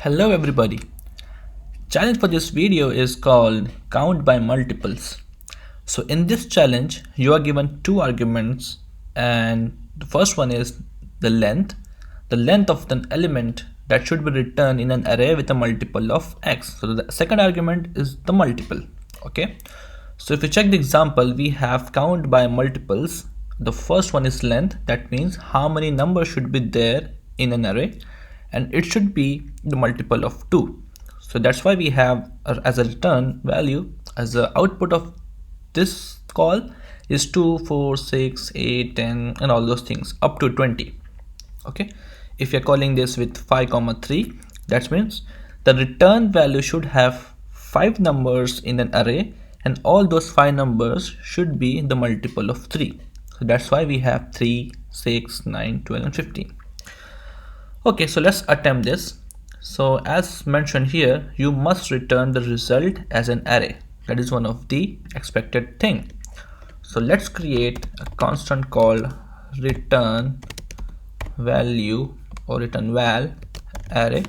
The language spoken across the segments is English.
Hello everybody. Challenge for this video is called count by multiples. So in this challenge you are given two arguments, and the first one is the length of an element that should be returned in an array with a multiple of x. So the second argument is the multiple. Okay, so if you check the example, we have count by multiples. The first one is length, that means how many numbers should be there in an array, and it should be the multiple of 2. So that's why we have as a return value, as the output of this call is 2, 4, 6, 8, 10 and all those things up to 20. Okay, if you're calling this with 5, 3, that means the return value should have 5 numbers in an array, and all those 5 numbers should be the multiple of 3. So that's why we have 3, 6, 9, 12 and 15. Okay, so let's attempt this. So as mentioned here, you must return the result as an array. That is one of the expected thing. So let's create a constant called return value or return val array,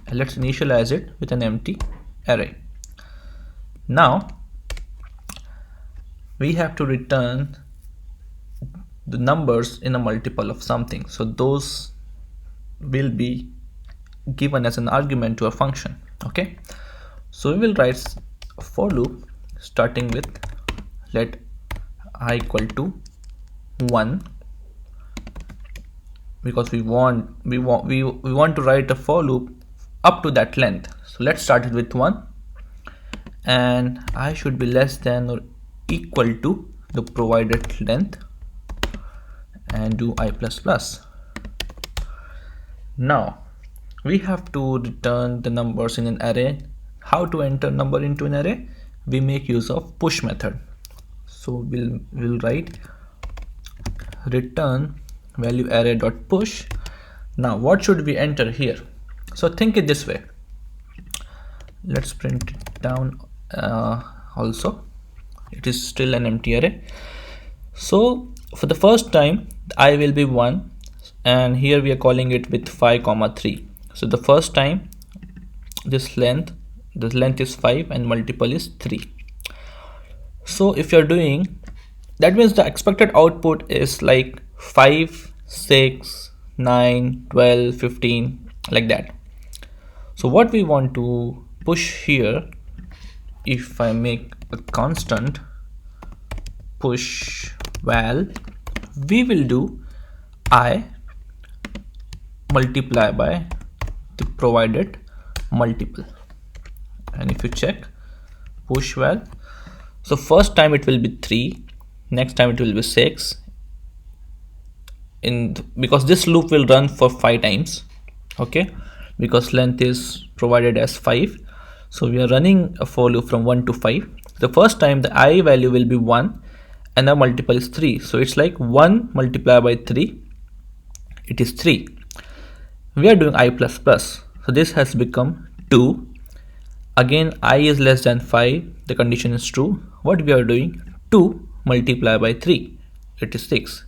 and let's initialize it with an empty array. Now we have to return the numbers in a multiple of something, so those will be given as an argument to a function. Okay, so we will write a for loop starting with let I equal to 1, because we want to write a for loop up to that length. So let's start it with 1, and I should be less than or equal to the provided length, and do I++. Now we have to return the numbers in an array. How to enter number into an array? We make use of push method. So we'll write return value array dot push. Now what should we enter here? So think it this way. Let's print it down. Also it is still an empty array. So for the first time I will be 1, and here we are calling it with 5, 3. So the first time this length is 5 and multiple is 3. So if you're doing that, means the expected output is like 5, 6, 9, 12, 15, like that. So what we want to push here, if I make a constant push val, we will do I multiply by the provided multiple. And if you check push val, so first time it will be 3, next time it will be 6, because this loop will run for 5 times. Okay, because length is provided as 5, so we are running a for loop from 1 to 5. The first time the I value will be 1 and the multiple is 3, so it's like 1 multiplied by 3, it is 3. We are doing I++, so this has become 2. Again I is less than 5, the condition is true. What we are doing, 2 multiplied by 3, it is 6.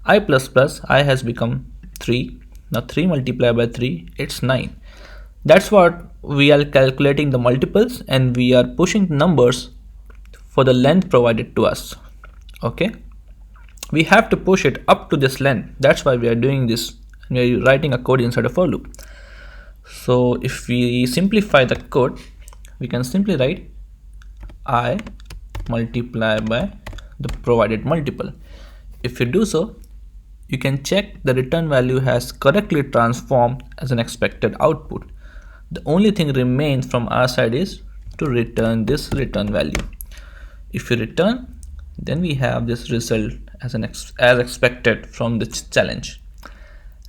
I++ I has become 3. Now 3 multiplied by 3, it's 9. That's what we are calculating the multiples, and we are pushing numbers for the length provided to us. Okay, we have to push it up to this length. That's why we are doing this. We are writing a code inside a for loop. So if we simplify the code, we can simply write I multiply by the provided multiple. If you do so, you can check the return value has correctly transformed as an expected output. The only thing remains from our side is to return this return value. If you return, then we have this result as expected from this challenge.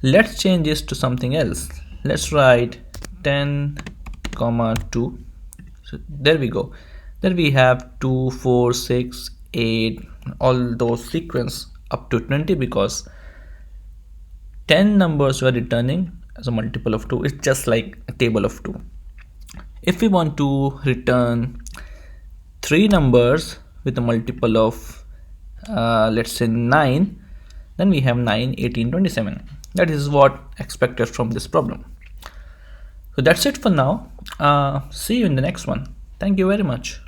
Let's change this to something else. Let's write 10, 2. So there we go. Then we have 2, 4, 6, 8, all those sequence up to 20, because 10 numbers we are returning as a multiple of 2. It's just like a table of 2. If we want to return 3 numbers with a multiple of let's say 9, then we have 9, 18, 27. That is what expected from this problem. So that's it for now. See you in the next one. Thank you very much.